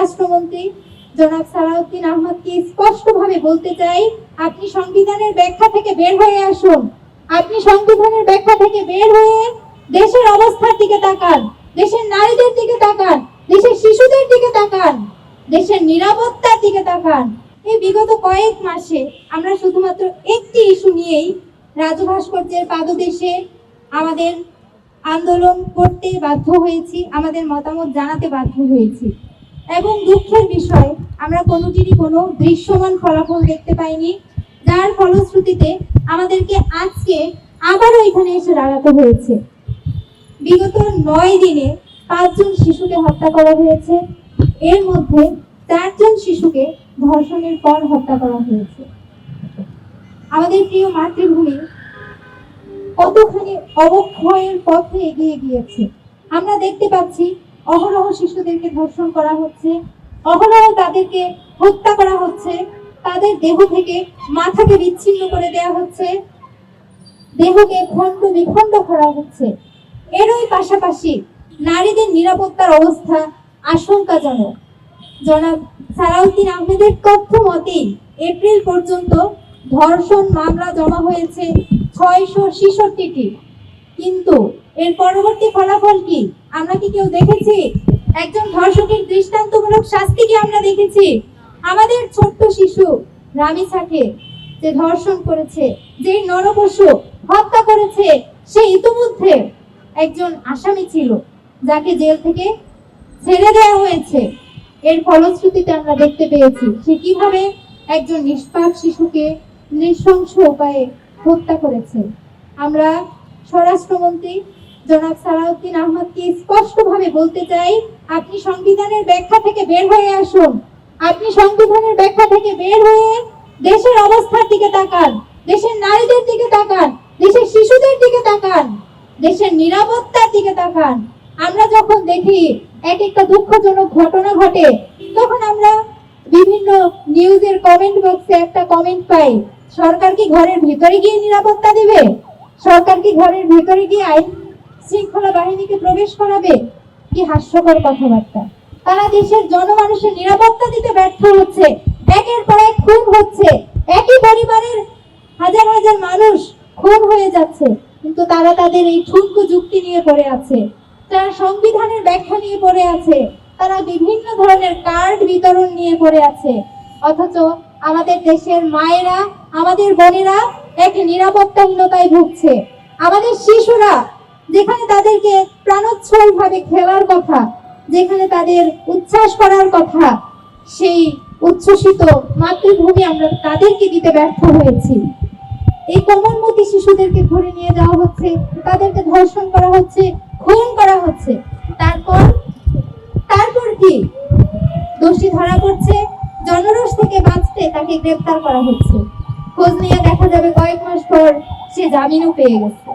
স্বরাষ্ট্রমন্ত্রী জনাব সালাউদ্দিন আহমদকে স্পষ্টভাবে বলতে চাই, আপনি সংবিধানের ব্যাখ্যা থেকে বের হয়ে আসুন। আপনি সংবিধানের ব্যাখ্যা থেকে বের হয়ে দেশের অবস্থার দিকে তাকান, দেশের নারীদের দিকে তাকান, দেশের শিশুদের দিকে তাকান, দেশের নিরাপত্তার দিকে তাকান। এই বিগত কয়েক মাসে আমরা শুধুমাত্র একটি ইস্যু নিয়েই রাজু ভাস্কর্যের পাদদেশে আমাদের আন্দোলন করতে বাধ্য হয়েছি, আমাদের মতামত জানাতে বাধ্য হয়েছি। এবং দুঃখের বিষয়, আমরা কোনোটিরই কোনো দৃশ্যমান ফলাফল দেখতে পাইনি, যার ফলশ্রুতিতে আমাদেরকে আজকে আবারও এখানে এসে দাঁড়াতে হয়েছে। বিগত 9 দিনে 5 জন শিশুকে হত্যা করা হয়েছে, এর মধ্যে 4 জন শিশুকে ধর্ষণের পর হত্যা করা হয়েছে। আমাদের প্রিয় মাতৃভূমি কতখানি অবক্ষয়ের পথে এগিয়ে গিয়েছে আমরা দেখতে পাচ্ছি। অহরহ শিশুদেরকে ধর্ষণ করা হচ্ছে, অহরহ তাদেরকে হত্যা করা হচ্ছে, তাদের দেহ থেকে মাথাকে বিচ্ছিন্ন করে দেওয়া হচ্ছে, দেহকে খণ্ড বিখণ্ড করা হচ্ছে। এরই পাশাপাশি নারীদের নিরাপত্তার অবস্থা আশঙ্কাজনক। জনাব সালাউদ্দিন আহমেদের তথ্য মতে এপ্রিল পর্যন্ত ধর্ষণ মামলা জমা হয়েছে 666টি, কিন্তু এর পরবর্তী ফলাফল কি আমরা কি কেউ দেখেছি? একজন ধর্ষকের দৃষ্টান্তমূলক শাস্তি কি আমরা দেখেছি? আমাদের ছোট্ট শিশু রামিসাকে যে ধর্ষণ করেছে, যে নরপশু হত্যা করেছে, সে ইতিমধ্যে একজন আসামি ছিল, যাকে জেল থেকে ছেড়ে দেওয়া হয়েছে। এর ফলশ্রুতিতে আমরা দেখতে পেয়েছি সে কিভাবে একজন নিষ্পাপ শিশুকে নৃশংস উপায়ে হত্যা করেছে। আমরা স্বরাষ্ট্রমন্ত্রী জনাব সালাউদ্দিন আহমদকে স্পষ্টভাবে বলতে চাই, আপনি সংবিধানের ব্যাখ্যা থেকে বের হয়ে আসুন। আপনি সংবিধানের ব্যাখ্যা থেকে বের হয়ে দেশের অবস্থার দিকে তাকান, দেশের নারীদের দিকে তাকান, দেশের শিশুদের দিকে তাকান, দেশের নিরাপত্তার দিকে তাকান। আমরা যখন দেখি এক একটা দুঃখজনক ঘটনা ঘটে, তখন আমরা বিভিন্ন নিউজের কমেন্ট বক্সে একটা কমেন্ট পাই, সরকার কি ঘরের ভিতরে গিয়ে নিরাপত্তা দিবে? সরকার কি ঘরের ভিতরে গিয়ে আইন শৃঙ্খলা বাহিনীকে প্রবেশ করাবে? কি হাস্যকর কথাবার্তা! তারা দেশের জনমানুষের নিরাপত্তা দিতে ব্যর্থ হচ্ছে, একের পর এক খুন হচ্ছে, একই পরিবারের হাজার হাজার মানুষ খুন হয়ে যাচ্ছে, কিন্তু তারা তাদের এই ঠুনকো যুক্তি নিয়ে পড়ে আছে, তারা সংবিধানের ব্যাখ্যা নিয়ে পড়ে আছে, তারা বিভিন্ন ধরনের কার্ড বিতরণ নিয়ে পড়ে আছে। অথচ আমাদের দেশের মায়েরা, আমাদের বোনেরা এক নিরাপত্তাহীনতায় ভুগছে। আমাদের শিশুরা, যেখানে তাদেরকে প্রাণোচ্ছল ভাবে খেলার কথা, যেখানে তাদের উচ্ছ্বাস করার কথা, সেই উচ্ছ্বসিত মাতৃভূমি আমরা তাদেরকে দিতে ব্যর্থ হয়েছি। এই কোমলমতি শিশুদেরকে ধরে নিয়ে যাওয়া হচ্ছে, তাদেরকে ধর্ষণ করা হচ্ছে, খুন করা হচ্ছে। তারপর কি? দোষী ধরা পড়ছে, জনরোষ থেকে বাঁচতে তাকে গ্রেফতার করা হচ্ছে। খোঁজ নিয়ে দেখা যাবে কয়েক মাস পর সে জামিনও পেয়ে গেছে।